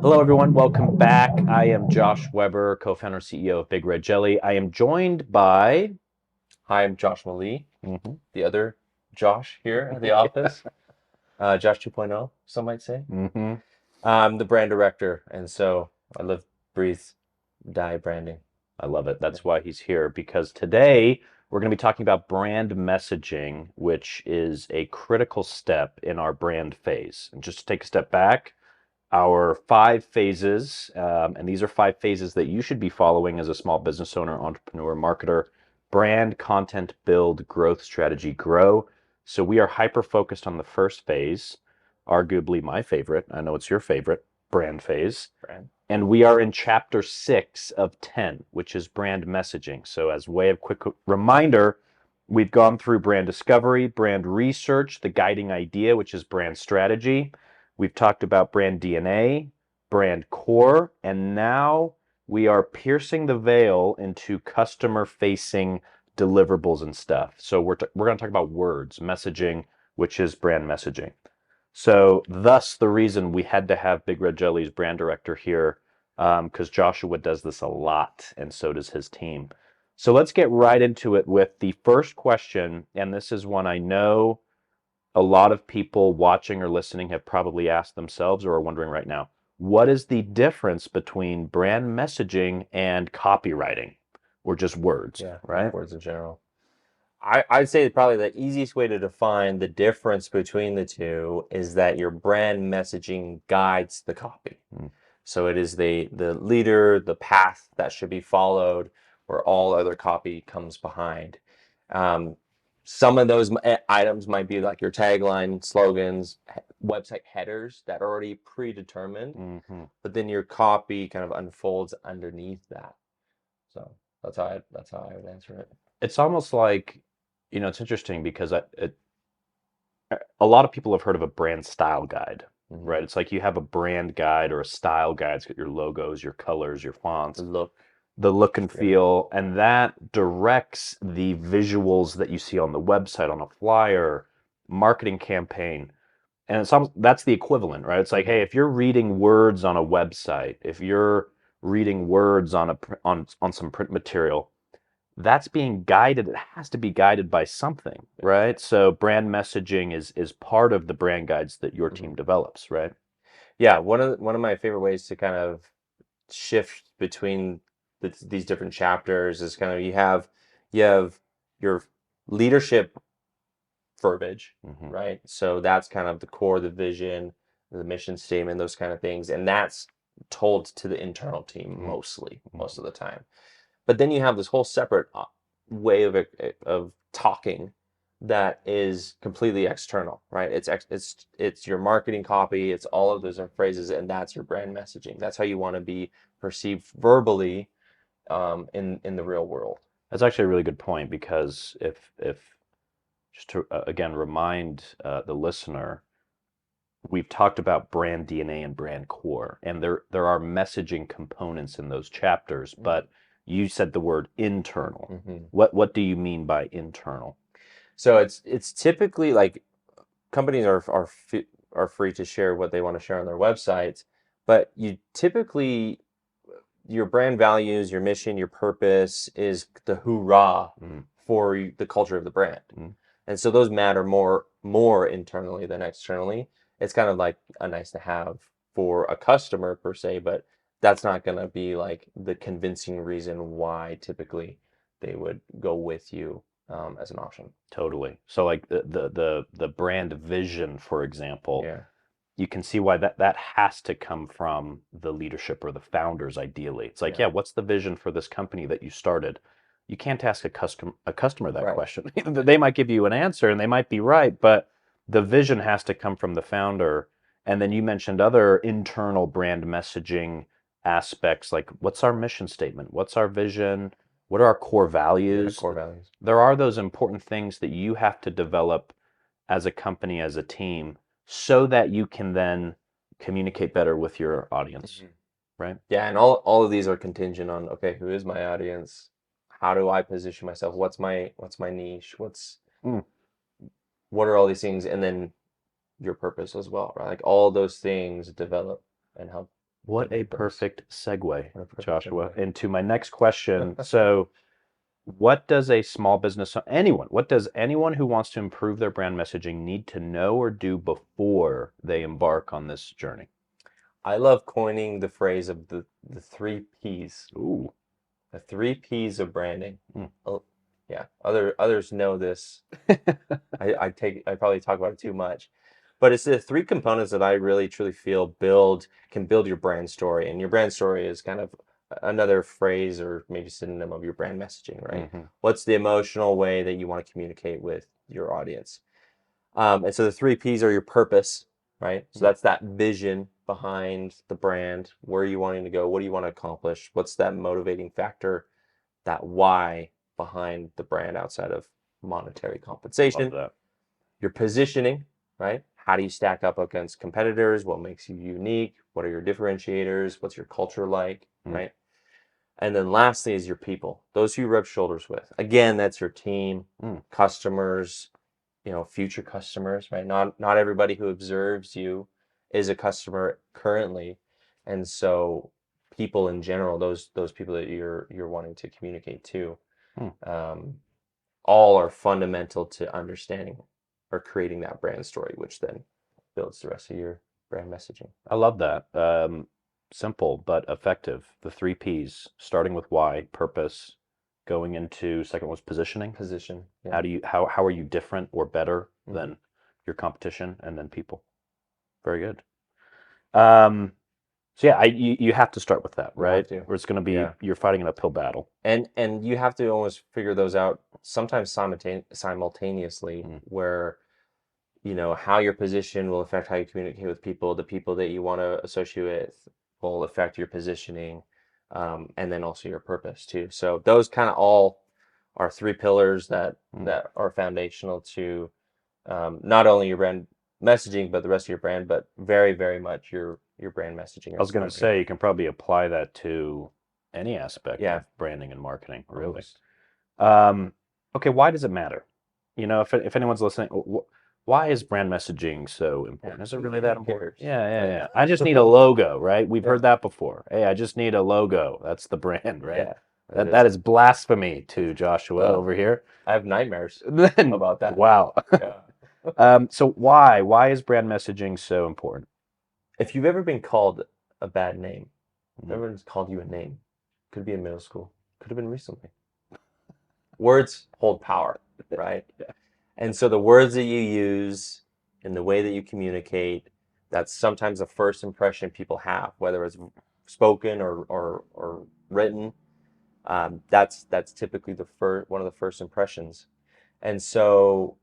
Hello, everyone. Welcome back. I am Josh Weber, co-founder and CEO of Big Red Jelly. I am joined by Hi, I'm Josh Malie, Mhm. the other Josh here at the office. Josh 2.0, some might say. Mhm. I'm the brand director, and so I live, breathe, die branding. I love it. Yeah. That's why he's here, because today we're going to be talking about brand messaging, which is a critical step in our brand phase. And just to take a step back, our 5 phases, and these are 5 phases that you should be following as a small business owner, entrepreneur, marketer: brand, content, build, growth strategy, grow. So we are hyper focused on the first phase, arguably my favorite. I know it's your favorite, brand phase. Brand. And we are in chapter 6 of 10, which is brand messaging. So, as way of quick reminder, we've gone through brand discovery, brand research, the guiding idea, which is brand strategy. We've talked about brand DNA, brand core, and now we are piercing the veil into customer facing deliverables and stuff. So, we're going to talk about words, messaging, which is brand messaging. So, thus the reason we had to have Big Red Jelly's brand director here, because Joshua does this a lot, and so does his team. So, let's get right into it with the first question. And this is one I know a lot of people watching or listening have probably asked themselves or are wondering right now. What is the difference between brand messaging and copywriting, or just words, Yeah, right? words in general. I'd say probably the easiest way to define the difference between the two is that your brand messaging guides the copy. Mm. So it is the leader, the path that should be followed, where all other copy comes behind. Um, some of those items might be like your tagline, slogans, website headers that are already predetermined, Mhm. but then your copy kind of unfolds underneath that. So that's how I would answer it. It's almost like, it's interesting because a lot of people have heard of a brand style guide, Hmm. right? It's like you have a brand guide or a style guide. It's got your logos, your colors, your The fonts, look, the look and yeah, feel, and that directs the visuals that you see on the website, on a flyer, marketing campaign. And that's the equivalent, right? It's like, hey, hmm, if you're reading words on a website, if you're reading words on some print material, that's being guided. It has to be guided by something, yeah, right? So brand messaging is part of the brand guides that your hmm, team develops, right? yeah. One of my favorite ways to kind of shift between these different chapters is kind of you have your leadership verbiage, Hmm. right? So that's kind of the core, the vision, the mission statement, those kind of things, and that's told to the internal team Hmm. mostly, most Hmm. of the time. But then you have this whole separate way of talking that is completely external, right? It's your marketing copy, it's all of those phrases, and that's your brand messaging. That's how you want to be perceived verbally in the real world. That's actually a really good point, because if just to again remind the listener, we've talked about brand DNA and brand core, and there are messaging components in those chapters, but you said the word internal. Mm-hmm. What do you mean by internal? So it's typically like companies are free to share what they want to share on their websites, but you typically your brand values, your mission, your purpose is the hoorah Mm. for the culture of the brand. Mm. And so those matter more internally than externally. It's kind of like a nice to have for a customer per se, but that's not going to be like the convincing reason why typically they would go with you as an option. Totally. So like the brand vision, for example, Yeah. you can see why that has to come from the leadership or the founders ideally. It's like, Yeah. yeah, what's the vision for this company that you started? You can't ask a customer that Right. question. They might give you an answer and they might be right, but the vision has to come from the founder. And then you mentioned other internal brand messaging aspects, like what's our mission statement? What's our vision? What are our core Yeah. values? Core values. There are those important things that you have to develop as a company, as a team, so that you can then communicate better with your audience, Hmm. right? Yeah. And all of these are contingent on, okay, who is my audience? How do I position myself? What's my niche? Mm. What are all these things? And then your purpose as well, right? Like all those things develop and help. What a different things. perfect segue, What a perfect Joshua, segue. into my next question. So, what does a small business, what does anyone who wants to improve their brand messaging need to know or do before they embark on this journey? I love coining the phrase of the three P's. Ooh. The three P's of branding. Mm. Oh, yeah. Others know this. I probably talk about it too much. But it's the three components that I really truly feel can build your brand story. And your brand story is kind of another phrase or maybe synonym of your brand messaging, right? Mhm. What's the emotional way that you want to communicate with your audience? And so the three P's are your purpose, right? So that's that vision behind the brand. Where are you wanting to go? What do you want to accomplish? What's that motivating factor, that why behind the brand outside of monetary Love compensation? that. Your positioning, right? How do you stack up against competitors? What makes you unique? What are your differentiators? What's your culture like, Mm. right? And then lastly is your people, those who you rub shoulders with. Again, that's your team, Mm. customers, future customers, right? Not everybody who observes you is a customer currently. And so people in general, those people that you're wanting to communicate to, Mm. um, all are fundamental to understanding or creating that brand story, which then builds the rest of your brand messaging. I love that. Simple but effective. The three P's, starting with why, purpose, going into second was positioning. Position, How yeah. do you how are you different or better Mhm. than your competition? And then people. Very good. Um, so yeah, you have to start with that, You have right? to, Or it's going to be yeah. you're fighting an uphill battle. And you have to almost figure those out sometimes simultaneously, Mm. where how your position will affect how you communicate with people. The people that you want to associate with will affect your positioning, and then also your purpose too. So those kind of all are three pillars that Mm. are foundational to, not only your brand messaging, but the rest of your brand, but very, very much your brand messaging I or was going to story. say you can probably apply that to any aspect Yeah, of branding and marketing, really. almost. Um, okay, why does it matter? If anyone's listening, why is brand messaging so Yeah, important? Is it really that who important? cares? Yeah, yeah, Right. yeah. I just need a logo, right? We've Yeah, heard that before. Hey, I just need a logo. That's the brand, right? yeah, it That is. is blasphemy to Joshua Well, over here. I have nightmares Then, about that. wow. Yeah. So why is brand messaging so important? If you've ever been called a bad name, if Mm. everyone's called you a name, could be in middle school, could have been recently. Words hold power, right? Yeah. And so the words that you use and the way that you communicate, that's sometimes the first impression people have, whether it's spoken or written. That's typically one of the first impressions. And so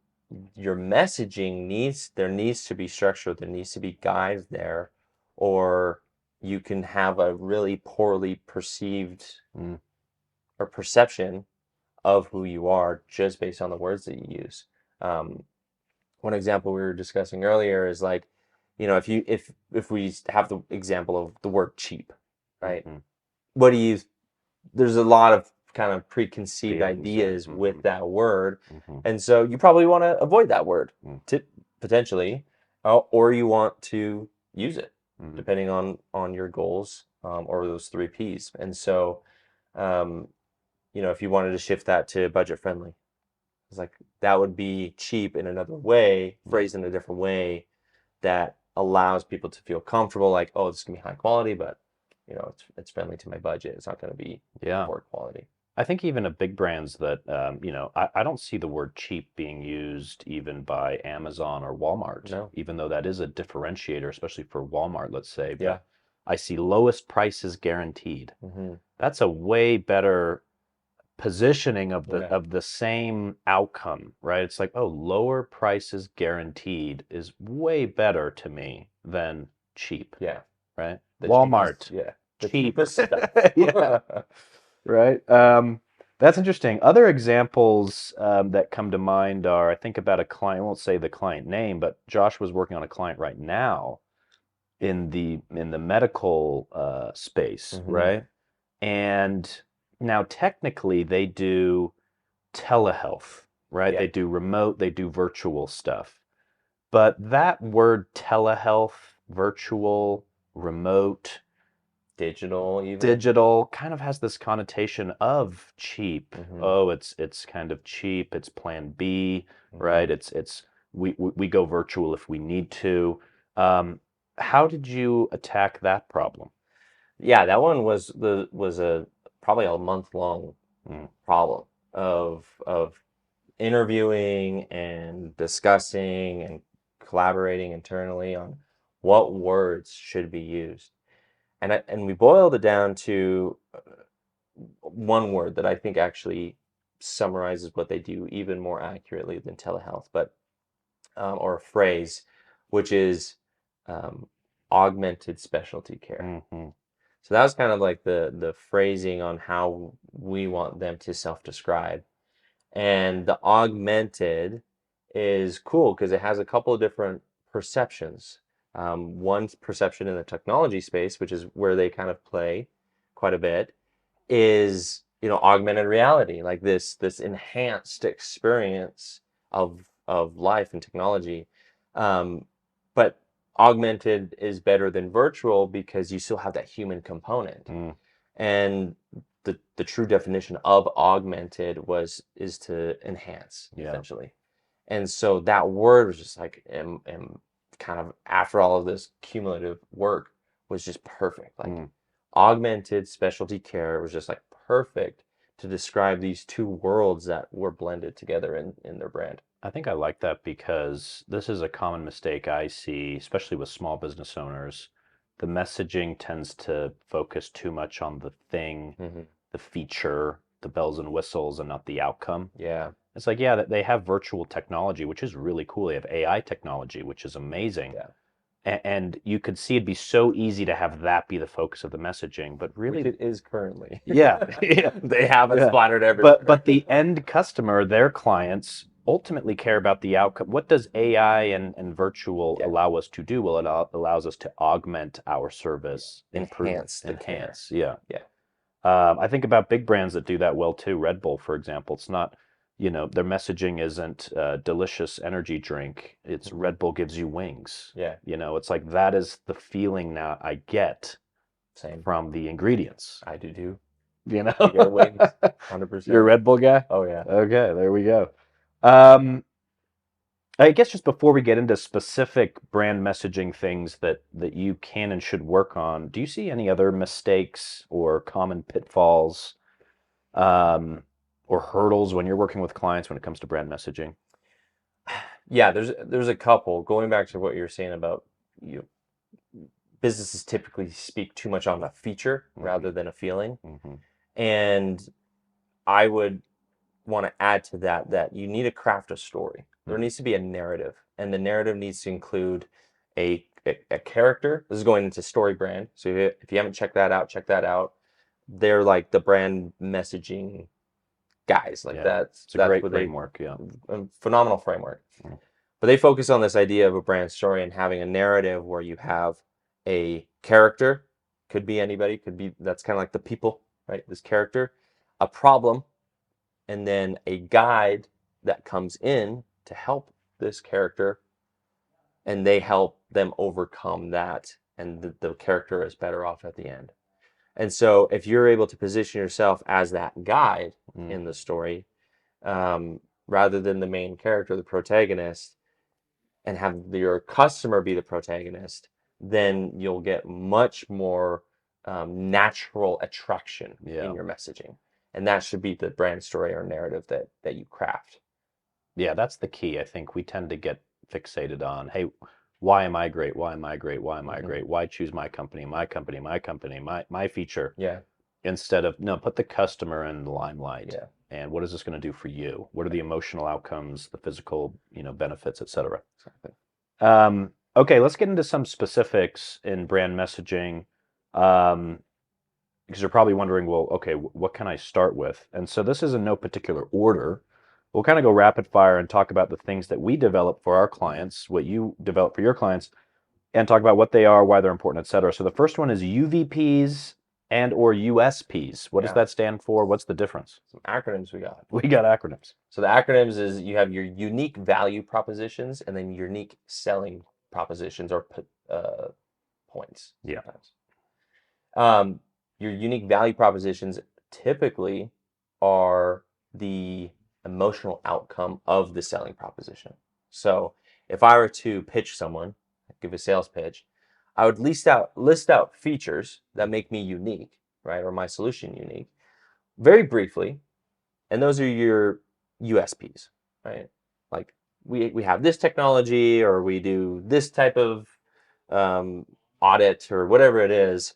your messaging there needs to be structure, there needs to be guides there, or you can have a really poorly perceived Mm. or perception of who you are just based on the words that you use. Um, One example we were discussing earlier is like, if we have the example of the word cheap, right? Mhm. What do you There's a lot of kind of preconceived Feelings, yeah. ideas with Mhm. that word. Mhm. And so you probably want to avoid that word Mm. potentially, or you want to use it Mhm. depending on your goals, or those three P's. And so, um, if you wanted to shift that to budget friendly, it's like that would be cheap in another way, Yeah. phrased in a different way that allows people to feel comfortable, like, oh, this is gonna be high quality, but it's friendly to my budget. It's not gonna be Yeah. poor quality. I think even at big brands that, I don't see the word cheap being used even by Amazon or Walmart, No. even though that is a differentiator, especially for Walmart, let's say. Yeah. But I see lowest prices guaranteed. Hmm. That's a way better positioning of the Yeah. of the same outcome, right? It's like, oh, lower prices guaranteed is way better to me than cheap, Yeah. right? The cheapest. Walmart, Yeah. The cheap. cheapest stuff. Yeah. Right. That's interesting. Other examples that come to mind are I think about a client, I won't say the client name, but Josh was working on a client right now in the medical space, Hmm. right? And now technically they do telehealth, right? Yeah. They do remote, they do virtual stuff. But that word telehealth, virtual, remote, digital even. Digital kind of has this connotation of cheap. Mm-hmm. Oh, it's kind of cheap. It's plan B, Mm-hmm. right? It's we go virtual if we need to. How did you attack that problem? Yeah, that one was a probably a month-long Mm, problem of interviewing and discussing and collaborating internally on what words should be used. And we boiled it down to one word that I think actually summarizes what they do even more accurately than telehealth, but or a phrase, which is um, augmented specialty care. hmm So that was kind of like the phrasing on how we want them to self-describe. And the augmented is cool because it has a couple of different perceptions. One perception in the technology space, which is where they kind of play quite a bit, is augmented reality, like this enhanced experience of life and technology. But augmented is better than virtual because you still have that human component. mm, And the true definition of augmented is to enhance, yeah. essentially. And so that word was just like, kind of after all of this cumulative work was just perfect. Like Mm. augmented specialty care was just like perfect to describe these two worlds that were blended together in their brand. I think I like that because this is a common mistake I see, especially with small business owners. The messaging tends to focus too much on the thing, Mm-hmm. the feature, the bells and whistles, and not the outcome. Yeah. It's like, yeah, they have virtual technology, which is really cool. They have AI technology, which is amazing. Yeah. And you could see it'd be so easy to have that be the focus of the messaging, but Which really, it is currently. yeah, yeah, They have it yeah. splattered everywhere. But the end customer, their clients, ultimately care about the outcome. What does AI and virtual Yeah. allow us to do? Well, it allows us to augment our service, improve, Enhance the care. enhance. Yeah. Yeah. I think about big brands that do that well too. Red Bull, for example, it's not, their messaging isn't delicious energy drink. It's Mhm. Red Bull gives you wings. Yeah. It's like that is the feeling now I get Same. from the ingredients. I do too. You know, Bigger wings, You're a 100%. Red Bull guy? Oh yeah. Okay, there we go. Um, I guess just before we get into specific brand messaging things that you can and should work on, do you see any other mistakes or common pitfalls or hurdles when you're working with clients when it comes to brand messaging? Yeah, there's a couple. Going back to what you were saying about you businesses typically speak too much on a feature rather than a feeling. Mm-hmm. And I would want to add to that you need to craft a story. There needs to be a narrative, and the narrative needs to include a character. This is going into StoryBrand. So if you haven't checked that out, check that out. They're like the brand messaging guys. Like Yeah, that's it's a great what framework. Yeah. a phenomenal framework. Mm. But they focus on this idea of a brand story and having a narrative where you have a character, could be anybody, could be that's kind of like the people, right? This character, a problem, and then a guide that comes in to help this character, and they help them overcome that, and the character is better off at the end. And so if you're able to position yourself as that guide Mm. in the story, rather than the main character, the protagonist, and have your customer be the protagonist, then you'll get much more natural attraction Yeah. in your messaging. And that should be the brand story or narrative that you craft. Yeah, that's the key. I think we tend to get fixated on, hey, why am I great? Why am I great? Why am I Mhm. great? Why choose my company, my company, my company, my feature, Yeah, instead of, no, put the customer in the limelight. yeah, And what is this going to do for you? What are the emotional outcomes, the physical, benefits, et cetera? exactly. Okay, let's get into some specifics in brand messaging. Because you're probably wondering, well, okay, what can I start with? And so this is in no particular order. We'll kind of go rapid fire and talk about the things that we develop for our clients, what you develop for your clients, and talk about what they are, why they're important, et cetera. So the first one is UVPs and or USPs. What does Yeah. that stand for? What's the difference? Some acronyms we got. We got acronyms. So the acronyms is you have your unique value propositions and then unique selling propositions or points. Yeah. Sometimes. Your unique value propositions typically are the emotional outcome of the selling proposition. So if I were to pitch someone, give a sales pitch, I would list out features that make me unique, right, or my solution unique, very briefly, and those are your USPs, right? Like we have this technology, or we do this type of um, audit, or whatever it is.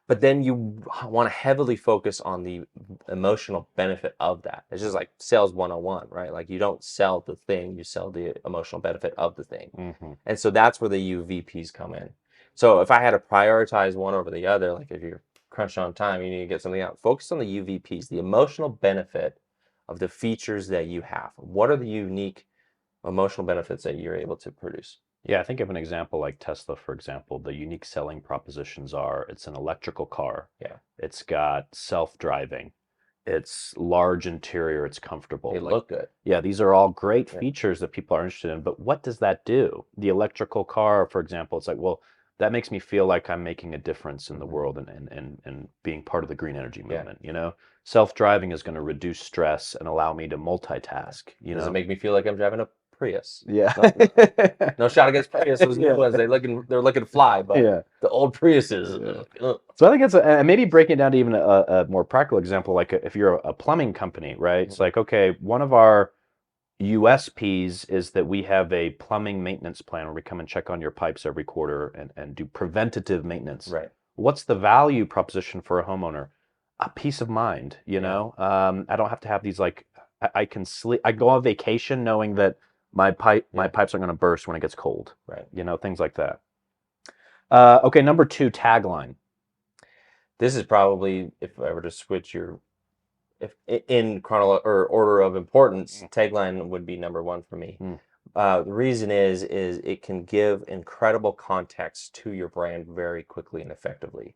But then you want to heavily focus on the emotional benefit of that. It's just like sales 101, right? Like you don't sell the thing, you sell the emotional benefit of the thing. Mm-hmm. And so that's where the UVPs come in. So if I had to prioritize one over the other, like if you're crunched on time, you need to get something out, focus on the UVPs, the emotional benefit of the features that you have. What are the unique emotional benefits that you're able to produce? Yeah, I think of an example like Tesla, for example. The unique selling propositions are it's an electrical car. Yeah. It's got self-driving. It's large interior. It's They comfortable. Like, look good. yeah, these are all great Yeah. features that people are interested in. But what does that do? The electrical car, for example, it's like, well, that makes me feel like I'm making a difference in the world and being part of the green energy Yeah. movement, you know? Self-driving is going to reduce stress and allow me to multitask, you Does it know? make me feel like I'm driving a Prius? Yeah. No, no shot against Prius. Those new Yeah. ones, they're looking to fly, but Yeah. the old Priuses. Yeah. Ugh. So I think it's and maybe breaking it down to even a more practical example, like if you're a plumbing company, right? It's like, okay, one of our USPs is that we have a plumbing maintenance plan where we come and check on your pipes every quarter and do preventative maintenance. Right. What's the value proposition for a homeowner? A peace of mind, you Yeah. know? I don't have to have these like I can sleep. I go on vacation knowing that my pipes are going to burst when it gets cold. Right. You know, things like that. Okay, number 2, tagline. This is probably, if I were to switch if in chronological or order of importance, tagline would be number one for me. Mm. The reason is it can give incredible context to your brand very quickly and effectively.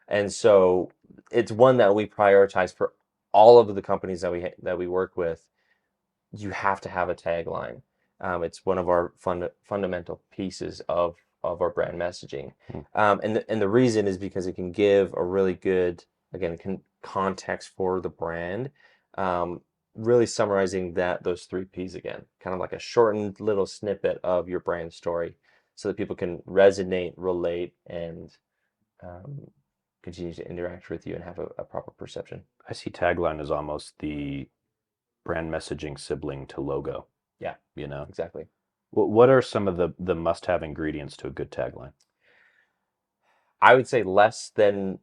And so it's one that we prioritize for all of the companies that we work with. You have to have a tagline. It's one of our fundamental pieces of our brand messaging. Mm. And the reason is because it can give a really good, again, context for the brand, really summarizing those 3 Ps again, kind of like a shortened little snippet of your brand story so that people can resonate, relate, and um, continue to interact with you and have a proper perception. I see tagline as almost the brand messaging sibling to logo, Yeah, you know? exactly. What are some of the must-have ingredients to a good tagline? I would say less than,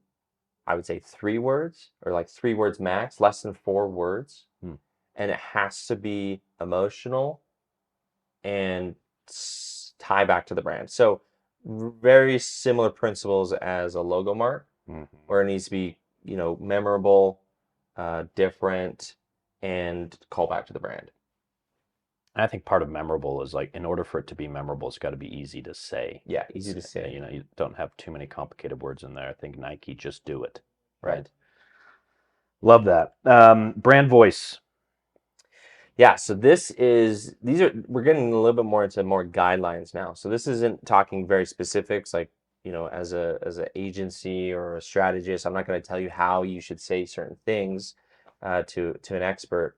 I would say 3 words, or like 3 words max, less than 4 words. Hmm. And it has to be emotional and tie back to the brand. So very similar principles as a logo mark, where it needs to be, memorable, different, and call back to the brand. I think part of memorable is like, in order for it to be memorable, it's got to be easy to say. Yeah, easy to say. You know, you don't have too many complicated words in there. I think Nike, just do it. Right. Love that. Brand voice. Yeah, so we're getting a little bit more into more guidelines now. So this isn't talking very specifics, like, as an agency or a strategist, I'm not going to tell you how you should say certain things to an expert,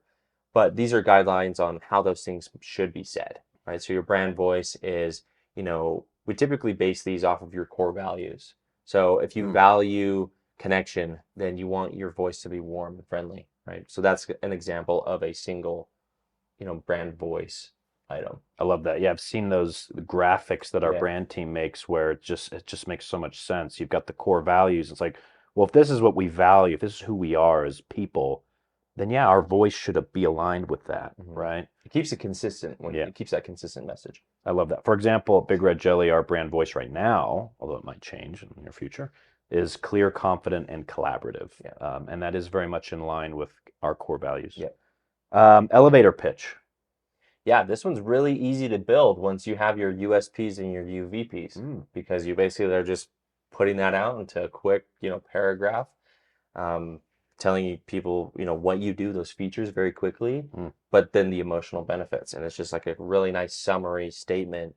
but these are guidelines on how those things should be said, right? So your brand voice is, we typically base these off of your core values. So if you value connection, then you want your voice to be warm and friendly, right? So that's an example of a single, brand voice item. I love that. Yeah, I've seen those graphics that our Yeah. brand team makes where it just makes so much sense. You've got the core values. It's like, well, if this is what we value, if this is who we are as people, then yeah, our voice should be aligned with that, right? It keeps it consistent it keeps that consistent message. I love that. For example, Big Red Jelly, our brand voice right now, although it might change in the near future, is clear, confident, and collaborative. Yeah. And that is very much in line with our core values. Yeah. Elevator pitch. Yeah, this one's really easy to build once you have your USPs and your UVPs, because you basically are just putting that out into a quick, paragraph, telling people, what you do, those features very quickly, but then the emotional benefits. And it's just like a really nice summary statement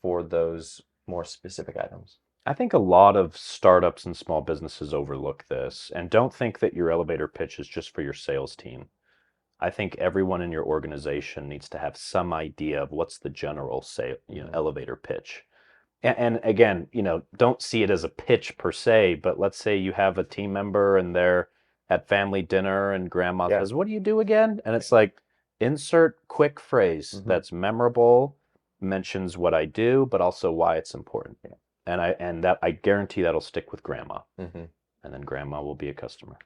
for those more specific items. I think a lot of startups and small businesses overlook this and don't think that your elevator pitch is just for your sales team. I think everyone in your organization needs to have some idea of what's the general Mhm. elevator pitch. And again, don't see it as a pitch per se, but let's say you have a team member and they're at family dinner and grandma Yeah. says, "What do you do again?" And it's like, insert quick phrase Hmm. that's memorable, mentions what I do, but also why it's important. Yeah. And that I guarantee that'll stick with grandma, Hmm. and then grandma will be a customer.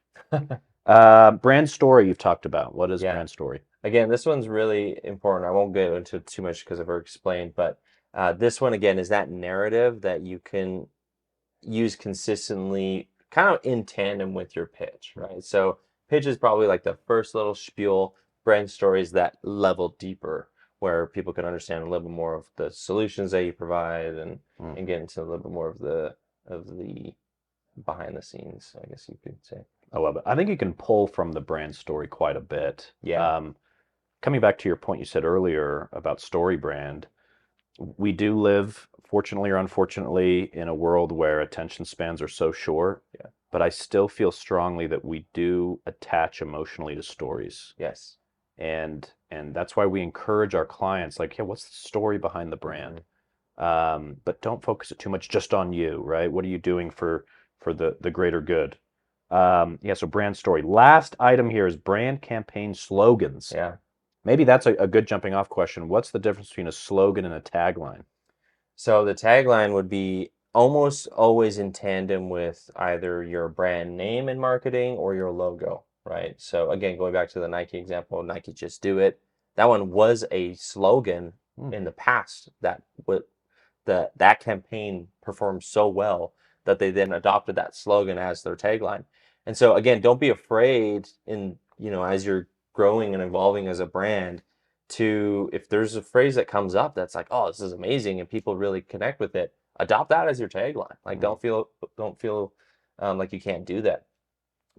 Brand story you've talked about. What is Yeah. brand story? Again, this one's really important. I won't go into it too much because I've already explained, but this one again is that narrative that you can use consistently, kind of in tandem with your pitch, right? So pitch is probably like the first little spiel. Brand stories that level deeper, where people can understand a little bit more of the solutions that you provide, Mm. and get into a little bit more of the behind the scenes, I guess you could say. I love it. I think you can pull from the brand story quite a bit. Yeah. Coming back to your point you said earlier about StoryBrand, we do live, fortunately or unfortunately, in a world where attention spans are so short, Yeah. but I still feel strongly that we do attach emotionally to stories. Yes. And that's why we encourage our clients, like, yeah, what's the story behind the Hmm. brand? But don't focus it too much just on you, right? What are you doing for the greater good? Yeah, so brand story. Last item here is brand campaign slogans. Yeah. Maybe that's a good jumping off question. What's the difference between a slogan and a tagline? So the tagline would be almost always in tandem with either your brand name in marketing or your logo, right? So again, going back to the Nike example, Nike Just Do It. That one was a slogan Hmm. in the past that would that campaign performed so well that they then adopted that slogan as their tagline. And so again, don't be afraid in, as you're growing and evolving as a brand to, if there's a phrase that comes up that's like, oh, this is amazing and people really connect with it, adopt that as your tagline. Like Hmm. don't feel like you can't do that.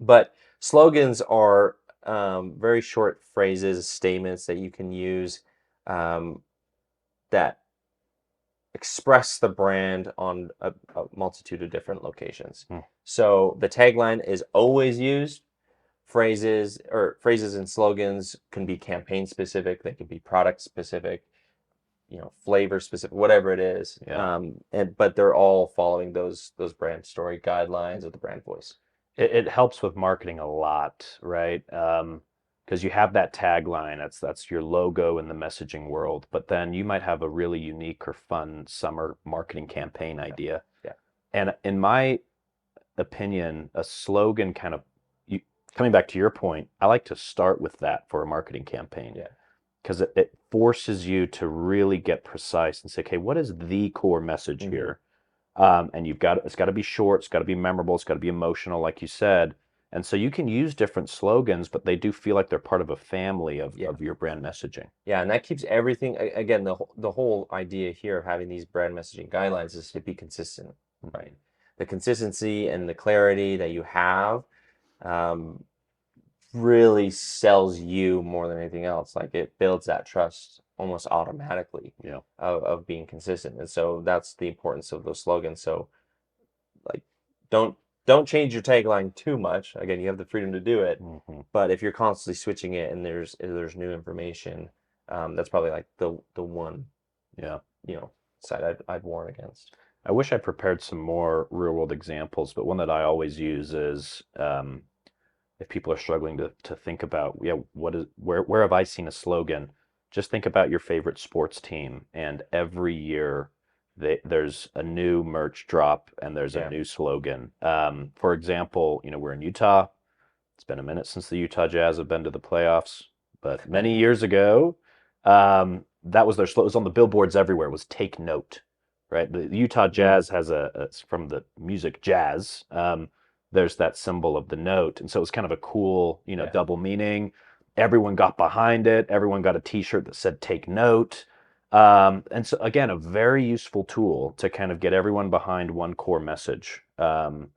But slogans are very short phrases, statements that you can use um, that express the brand on a multitude of different locations. Hmm. So the tagline is always used. Phrases and slogans can be campaign specific, they can be product specific, flavor specific, whatever it is. Yeah. But they're all following those brand story guidelines of the brand voice. It helps with marketing a lot, right? Because you have that tagline, that's your logo in the messaging world, but then you might have a really unique or fun summer marketing campaign Yeah. idea. Yeah. And in my opinion, a slogan kind of you, coming back to your point, I like to start with that for a marketing campaign Yeah. because it forces you to really get precise and say, okay, what is the core message Hmm. here? And it's got to be short, it's got to be memorable, it's got to be emotional, like you said. And so you can use different slogans, but they do feel like they're part of a family Yeah. of your brand messaging. Yeah, and that keeps everything again, the whole idea here of having these brand messaging guidelines is to be consistent, right? The consistency and the clarity that you have um, really sells you more than anything else. Like it builds that trust almost automatically Yeah. of being consistent. And so that's the importance of those slogans. So like don't don't change your tagline too much. Again, you have the freedom to do it, Hmm. but if you're constantly switching it and there's new information, that's probably like the one Yeah. you know side I'd warn against. I wish I prepared some more real world examples, but one that I always use is if people are struggling to think about, yeah, where have I seen a slogan? Just think about your favorite sports team, and every year there's a new merch drop and there's a Yeah. new slogan. For example, we're in Utah. It's been a minute since the Utah Jazz have been to the playoffs, but many years ago, that was their slogan. It was on the billboards everywhere. It was "Take Note," right? The Utah Mm, Jazz has it's from the music jazz. There's that symbol of the note, and so it was kind of a cool, yeah. double meaning. Everyone got behind it. Everyone got a T-shirt that said "Take Note." And so again, a very useful tool to kind of get everyone behind one core message. And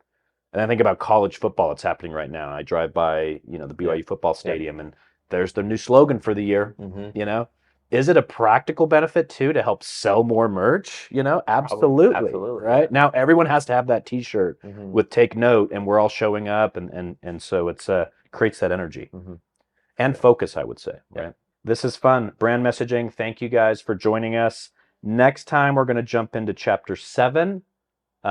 I think about college football that's happening right now. I drive by, the Yeah. BYU football Yeah. stadium, and there's their new slogan for the year, Hmm. you know? Is it a practical benefit too to help sell more merch? You know, absolutely. Absolutely, Right. yeah. Now everyone has to have that t-shirt Mhm. with take note, and we're all showing up, and so it's creates that energy Mhm. and Yeah. focus, I would say. Yeah. Right. This is fun. Brand messaging. Thank you guys for joining us. Next time we're going to jump into chapter 7.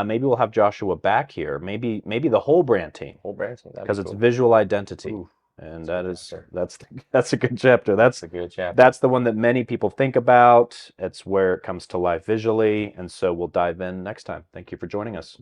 Maybe we'll have Joshua back here. Maybe the whole brand team, Whole brand team. That'd because be it's cool. visual identity. Ooh, And that's a good chapter. that's a good chapter. That's a good chapter. That's the one that many people think about. It's where it comes to life visually, and so we'll dive in next time. Thank you for joining us.